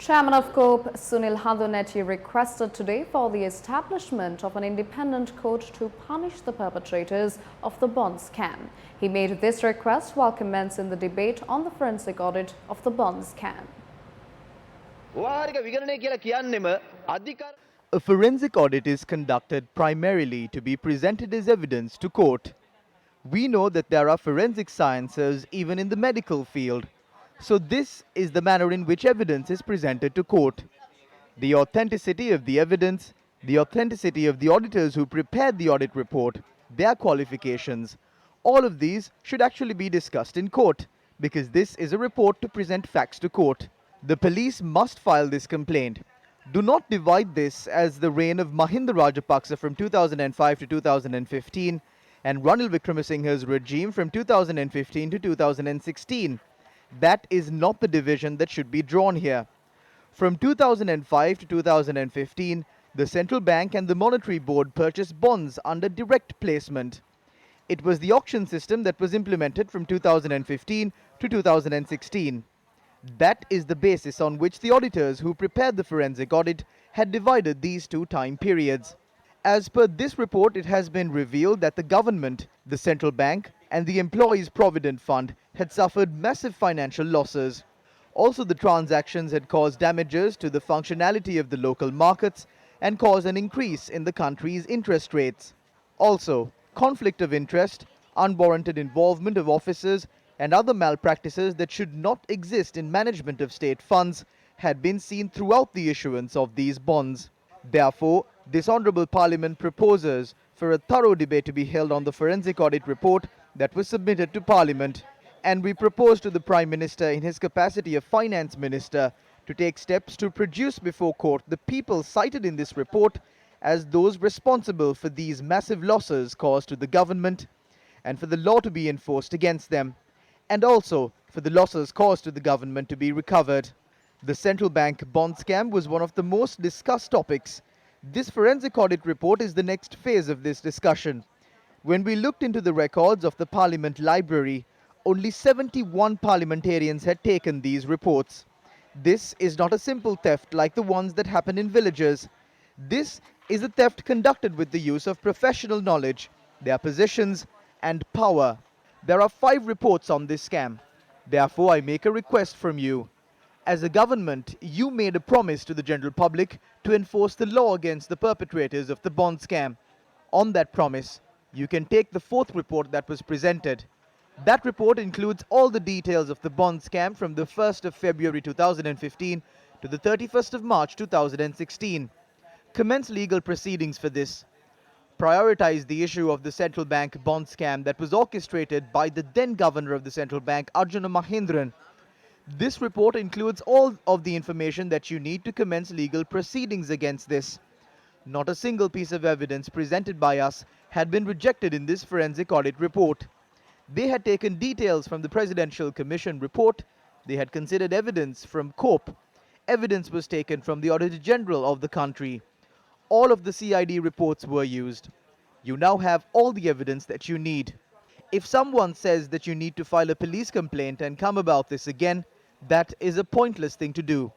Chairman of COPE Sunil Handuneti requested today for the establishment of an independent court to punish the perpetrators of the bond scam. He made this request while commencing the debate on the forensic audit of the bond scam. A forensic audit is conducted primarily to be presented as evidence to court. We know that there are forensic sciences even in the medical field. So this is the manner in which evidence is presented to court. The authenticity of the evidence, the authenticity of the auditors who prepared the audit report, their qualifications, all of these should actually be discussed in court because this is a report to present facts to court. The police must file this complaint. Do not divide this as the reign of Mahinda Rajapaksa from 2005 to 2015 and Ranil Wickremesinghe's regime from 2015 to 2016. That is not the division that should be drawn here. From 2005 to 2015, the central bank and the monetary board purchased bonds under direct placement. It was the auction system that was implemented from 2015 to 2016. That is the basis on which the auditors who prepared the forensic audit had divided these two time periods. As per this report, it has been revealed that the government, the central bank, and the Employees Provident Fund had suffered massive financial losses. Also, the transactions had caused damages to the functionality of the local markets and caused an increase in the country's interest rates. Also, conflict of interest, unwarranted involvement of officers, and other malpractices that should not exist in management of state funds had been seen throughout the issuance of these bonds. Therefore, this Honourable Parliament proposes for a thorough debate to be held on the forensic audit report that was submitted to Parliament. And we propose to the Prime Minister in his capacity of Finance Minister to take steps to produce before court the people cited in this report as those responsible for these massive losses caused to the government and for the law to be enforced against them, and also for the losses caused to the government to be recovered. The central bank bond scam was one of the most discussed topics. This forensic audit report is the next phase of this discussion. When we looked into the records of the Parliament Library, only 71 parliamentarians had taken these reports. This is not a simple theft like the ones that happen in villages. This is a theft conducted with the use of professional knowledge, their positions, and power. There are 5 reports on this scam. Therefore, I make a request from you. As a government, you made a promise to the general public to enforce the law against the perpetrators of the bond scam. On that promise, you can take the 4th report that was presented. That report includes all the details of the bond scam from the 1st of February 2015 to the 31st of March 2016. Commence legal proceedings for this. Prioritize the issue of the central bank bond scam that was orchestrated by the then governor of the central bank, Arjuna Mahindran. This report includes all of the information that you need to commence legal proceedings against this. Not a single piece of evidence presented by us had been rejected in this forensic audit report. They had taken details from the Presidential Commission report. They had considered evidence from COPE. Evidence was taken from the Auditor General of the country. All of the CID reports were used. You now have all the evidence that you need. If someone says that you need to file a police complaint and come about this again, that is a pointless thing to do.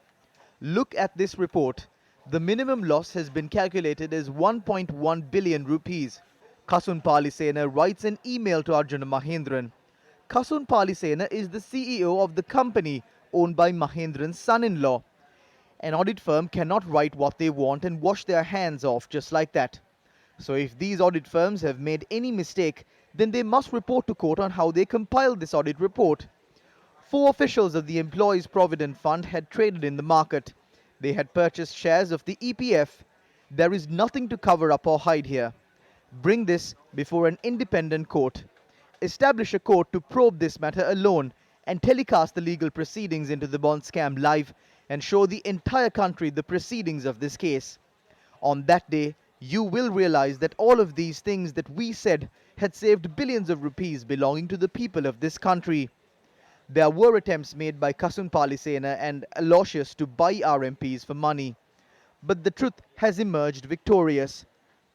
Look at this report. The minimum loss has been calculated as 1.1 billion rupees. Kasun Palisena writes an email to Arjuna Mahindran. Kasun Palisena is the CEO of the company owned by Mahindran's son-in-law. An audit firm cannot write what they want and wash their hands off just like that. So if these audit firms have made any mistake, then they must report to court on how they compiled this audit report. 4 officials of the Employees Provident Fund had traded in the market. They had purchased shares of the EPF. There is nothing to cover up or hide here. Bring this before an independent court. Establish a court to probe this matter alone and telecast the legal proceedings into the bond scam live and show the entire country the proceedings of this case. On that day, you will realize that all of these things that we said had saved billions of rupees belonging to the people of this country. There were attempts made by Kasun Palisena and Aloysius to buy our MPs for money. But the truth has emerged victorious.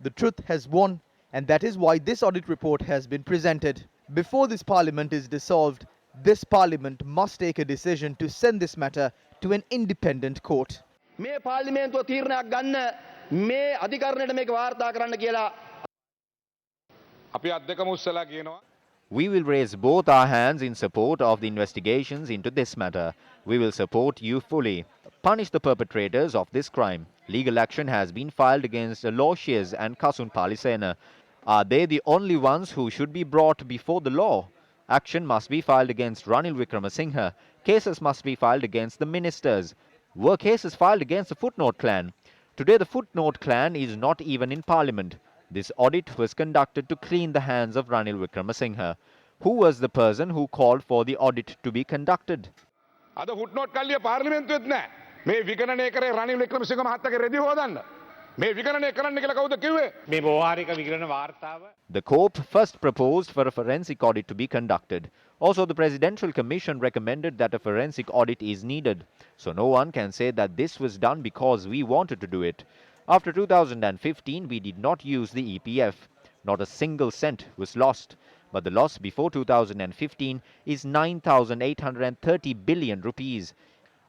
The truth has won, and that is why this audit report has been presented. Before this parliament is dissolved, This parliament must take a decision to send this matter to an independent court. මේ පාර්ලිමේන්තුව තීරණයක් ගන්න මේ අධිකරණයට මේක වාර්තා කරන්න කියලා අපි අධ්‍යක්ෂ මුස්සලා කියනවා. We will raise both our hands in support of the investigations into this matter. We will support you fully. Punish the perpetrators of this crime. Legal action has been filed against Aloysius and Kasun Palisena. Are they the only ones who should be brought before the law? Action must be filed against Ranil Wickremesinghe. Cases must be filed against the ministers. Were cases filed against the Footnote clan? Today the Footnote clan is not even in parliament. This audit was conducted to clean the hands of Ranil Wickremesinghe. Who was the person who called for the audit to be conducted? අද හුට්නෝට් කල්ලිය පාර්ලිමේන්තුවෙත් නැහැ. මේ විගණනය කරේ රනිල් වික්‍රමසිංහ මහත්තයාගේ රෙදි හොදන්න. මේ විගණනය කරන්න කියලා කවුද කිව්වේ? මේ බෝවාරික විගණන වාර්තාව The court first proposed for a forensic audit to be conducted. Also, the Presidential Commission recommended that a forensic audit is needed. So no one can say that this was done because we wanted to do it. After 2015, we did not use the EPF. Not a single cent was lost. But the loss before 2015 is 9,830 billion rupees.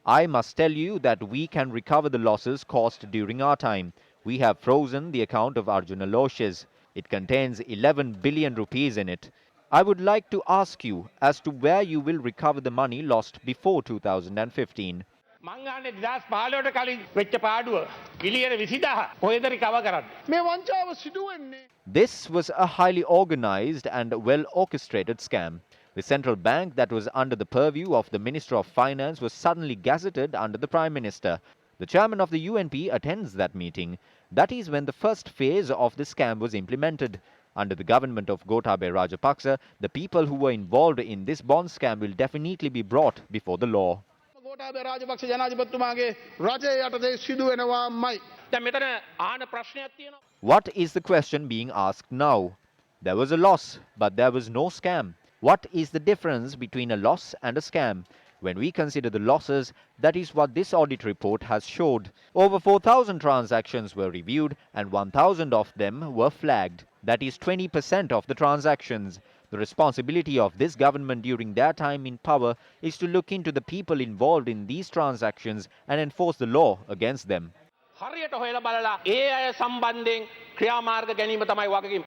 I must tell you that we can recover the losses caused during our time. We have frozen the account of Arjuna Aloysius. It contains 11 billion rupees in it. I would like to ask you as to where you will recover the money lost before 2015. මං අහන්නේ 2015ට කලින් වෙච්ච පාඩුව පිළියෙල 20000 කොහෙද recover කරන්නේ? මේ වංචාව සිදු වෙන්නේ This was a highly organized and well-orchestrated scam. The central bank that was under the purview of the Minister of Finance was suddenly gazetted under the Prime Minister. The chairman of the UNP attends that meeting. That is when the first phase of the scam was implemented. Under the government of Gotabaya Rajapaksa, the people who were involved in this bond scam will definitely be brought before the law. Gotabaya Rajapaksa ජනාධිපතිතුමාගේ රජය යටතේ සිදු වෙනවාමයි. දැන් මෙතන ආහන ප්‍රශ්නයක් තියෙනවා. What is the question being asked now? There was a loss, but there was no scam. What is the difference between a loss and a scam? When we consider the losses, that is what this audit report has showed. Over 4,000 transactions were reviewed and 1,000 of them were flagged. That is 20% of the transactions. The responsibility of this government during their time in power is to look into the people involved in these transactions and enforce the law against them. හරියට හොයලා බලලා ඒ අය සම්බන්ධයෙන් ක්‍රියාමාර්ග ගැනීම තමයි වගකීම.